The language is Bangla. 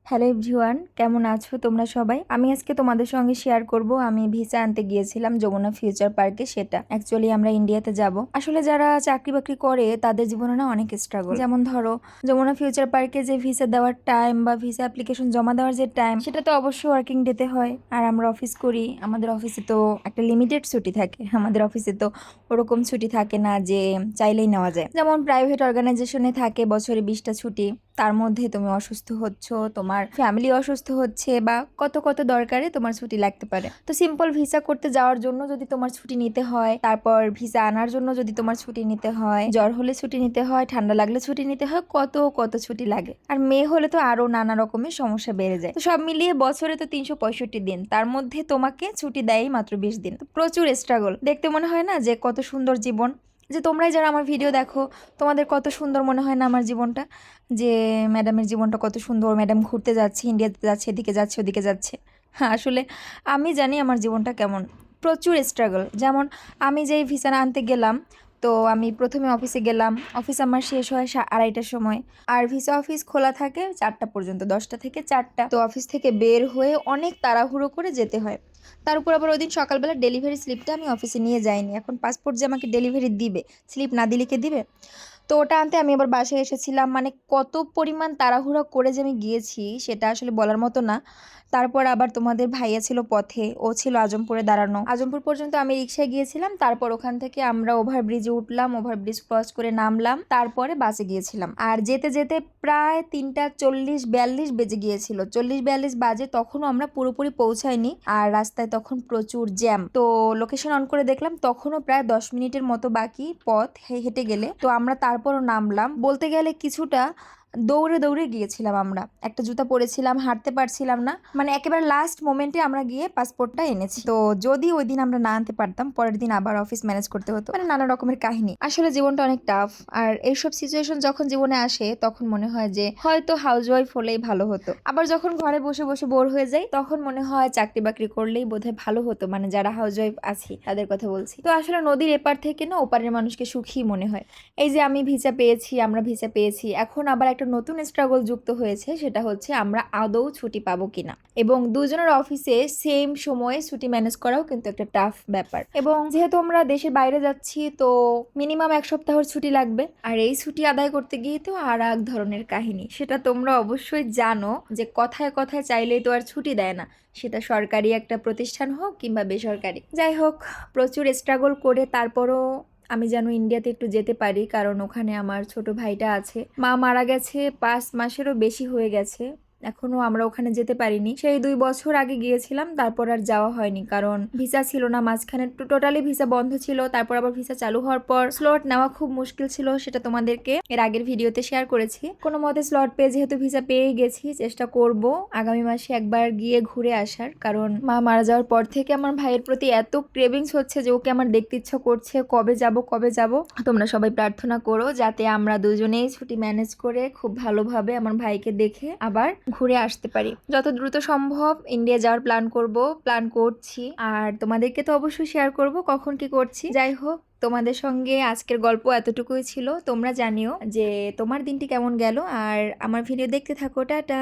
হ্যালো এভরিওয়ান, কেমন আছো তোমরা সবাই? আমি আজকে তোমাদের সঙ্গে শেয়ার করব আমি ভিসা আনতে গিয়েছিলাম যমুনা ফিউচার পার্কে। সেটা অ্যাকচুয়ালি আমরা ইন্ডিয়াতে যাব। আসলে যারা চাকরি বাকরি করে তাদের জীবনে না অনেক স্ট্রাগল। যেমন ধরো যমুনা ফিউচার পার্কে যে ভিসা দেওয়ার টাইম বা ভিসা অ্যাপ্লিকেশন জমা দেওয়ার যে টাইম, সেটা তো অবশ্যই ওয়ার্কিং ডেতে হয়। আর আমরা অফিস করি, আমাদের অফিসে তো একটা লিমিটেড ছুটি থাকে। আমাদের অফিসে তো ওরকম ছুটি থাকে না যে চাইলেই নেওয়া যায়। যেমন প্রাইভেট অর্গানাইজেশনে থাকে বছরে 20টা ছুটি, তার মধ্যে তুমি অসুস্থ হচ্ছ, তোমার ফ্যামিলি অসুস্থ হচ্ছে, বা কত কত দরকারে তোমার ছুটি লাগতে পারে। তো সিম্পল ভিসা করতে যাওয়ার জন্য যদি তোমার ছুটি নিতে হয়, তারপর ভিসা আনার জন্য যদি তোমার ছুটি নিতে হয়, জ্বর হলে ছুটি নিতে হয়, ঠান্ডা লাগলে ছুটি নিতে হয়, কত কত ছুটি লাগে। আর মেয়ে হলে তো আরো নানা রকমের সমস্যা বেড়ে যায়। তো সব মিলিয়ে বছরে তো 365 দিন, তার মধ্যে তোমাকে ছুটি দেয় মাত্র 20 দিন। তো প্রচুর স্ট্রাগল। দেখতে মনে হয় না যে কত সুন্দর জীবন, যে তোমরাই যারা আমার ভিডিও দেখো তোমাদের কত সুন্দর মনে হয় না আমার জীবনটা, যে ম্যাডামের জীবনটা কত সুন্দর, ম্যাডাম ঘুরতে যাচ্ছে, ইন্ডিয়াতে যাচ্ছে, এদিকে যাচ্ছে, ওদিকে যাচ্ছে। হ্যাঁ, আসলে আমি জানি আমার জীবনটা কেমন। প্রচুর স্ট্রাগল। যেমন আমি যেই ভিসা আনতে গেলাম, তো আমি প্রথমে অফিসে গেলাম। অফিস আমার শেষ হয় 2:30টার সময়। আর ভিসা অফিস খোলা থাকে 4টা পর্যন্ত, 10টা থেকে 4টা। তো অফিস থেকে বের হয়ে অনেক তাড়াহুড়ো করে যেতে হয়। তার উপর আবার ওই দিন সকালবেলা ডেলিভারি স্লিপটা আমি অফিসে নিয়ে যাইনি। এখন পাসপোর্ট যে আমাকে ডেলিভারি দিবে, স্লিপ না দিলে কে দিবে? তো ওটা আনতে আমি আবার বাসায় এসেছিলাম। মানে কত পরিমাণ তাড়াহুড়া করে যে আমি গিয়েছি সেটা আসলে বলার মতো না। তারপর আবার তোমাদের ভাইয়া ছিল পথে, ও ছিল আজমপুরে দাঁড়ানো। আজমপুর পর্যন্ত আমি রিক্সায় গিয়েছিলাম, তারপর ওখান থেকে আমরা ওভারব্রিজে উঠলাম, ওভারব্রিজ ক্রস করে নামলাম, তারপরে বাসে গিয়েছিলাম। আর যেতে যেতে প্রায় 3:40-42 বেজে গিয়েছিল। 40-42 বাজে, তখনও আমরা পুরোপুরি পৌঁছাইনি। আর রাস্তায় তখন প্রচুর জ্যাম। তো লোকেশন অন করে দেখলাম তখনও প্রায় 10 মিনিটের মতো বাকি পথ হেঁটে গেলে। তো আমরা তারপরও নামলাম। বলতে গেলে কিছুটা দৌড়ে দৌড়ে গিয়েছিলাম। আমরা একটা জুতা পরেছিলাম, হাঁটতে পারছিলাম না। মানে একেবারে লাস্ট মোমেন্টে আমরা গিয়ে পাসপোর্টটা এনেছি। তো যদি ওই দিন আমরা না আনতে পারতাম, পরের দিন আবার অফিস ম্যানেজ করতে হতো। মানে নানা রকমের কাহিনী। আসলে জীবনটা অনেক টাফ। আর এইসব সিচুয়েশন যখন জীবনে আসে তখন মনে হয় যে হয়তো হাউসওয়াইফ হলেই ভালো হতো। আবার যখন ঘরে বসে বসে বোর হয়ে যাই তখন মনে হয় চাকরি বাকরি করলেই বোধহয় ভালো হতো। মানে যারা হাউসওয়াইফ আছি তাদের কথা বলছি। তো আসলে নদীর এপার থেকে না ওপারের মানুষকে সুখী মনে হয়। এই যে আমি ভিসা পেয়েছি, আমরা ভিসা পেয়েছি, এখন আবার একটা নতুন স্ট্রাগল যুক্ত হয়েছে। সেটা হচ্ছে আমরা আদৌ ছুটি পাবো কিনা। এবং দুজনের অফিসে সেম সময়ে ছুটি ম্যানেজ করাও কিন্তু একটা টাফ ব্যাপার। এবং যেহেতু আমরা দেশের বাইরে যাচ্ছি, তো মিনিমাম 1 সপ্তাহের ছুটি লাগবে। আর এই ছুটি আদায় করতে গিয়ে তো আর এক ধরনের কাহিনী। সেটা তোমরা অবশ্যই জানো যে কথায় কথায় চাইলেই তো আর ছুটি দেয় না, সেটা সরকারি একটা প্রতিষ্ঠান হোক কিংবা বেসরকারি। যাই হোক, প্রচুর স্ট্রাগল করে তারপরও আমি যেন ইন্ডিয়াতে একটু যেতে পারি, কারণ ওখানে আমার ছোট ভাইটা আছে। মা মারা গেছে 5 মাসেরও বেশি হয়ে গেছে, এখনো আমরা ওখানে যেতে পারিনি। সেই 2 বছর আগে গিয়েছিলাম, তারপর আর যাওয়া হয়নি, কারণ ভিসা ছিল না। মাঝখানে টোটালি ভিসা বন্ধ ছিল। তারপর আবার ভিসা চালু হওয়ার পর স্লট নেওয়া খুব মুশকিল ছিল, সেটা তোমাদেরকে এর আগের ভিডিওতে শেয়ার করেছি। কোনো মতে স্লট পেয়ে যেহেতু ভিসা পেয়ে গেছি, চেষ্টা করব আগামী মাসে একবার গিয়ে ঘুরে আসার। কারণ মা মারা যাওয়ার পর থেকে আমার ভাইয়ের প্রতি এত ক্রেভিংস হচ্ছে যে ওকে আমার দেখতে ইচ্ছা করছে, কবে যাব কবে যাব। তোমরা সবাই প্রার্থনা করো যাতে আমরা দুজনেই ছুটি ম্যানেজ করে খুব ভালোভাবে আমার ভাইকে দেখে আবার ঘুরে আসতে পারি। যত দ্রুত সম্ভব ইন্ডিয়া যাওয়ার প্ল্যান করছি। আর তোমাদেরকে তো অবশ্যই শেয়ার করব কখন কি করছি। যাই হোক, তোমাদের সঙ্গে আজকের গল্প এতটুকুই ছিল। তোমরা জানিও যে তোমার দিনটি কেমন গেল, আর আমার ভিডিও দেখতে থাকো। টাটা।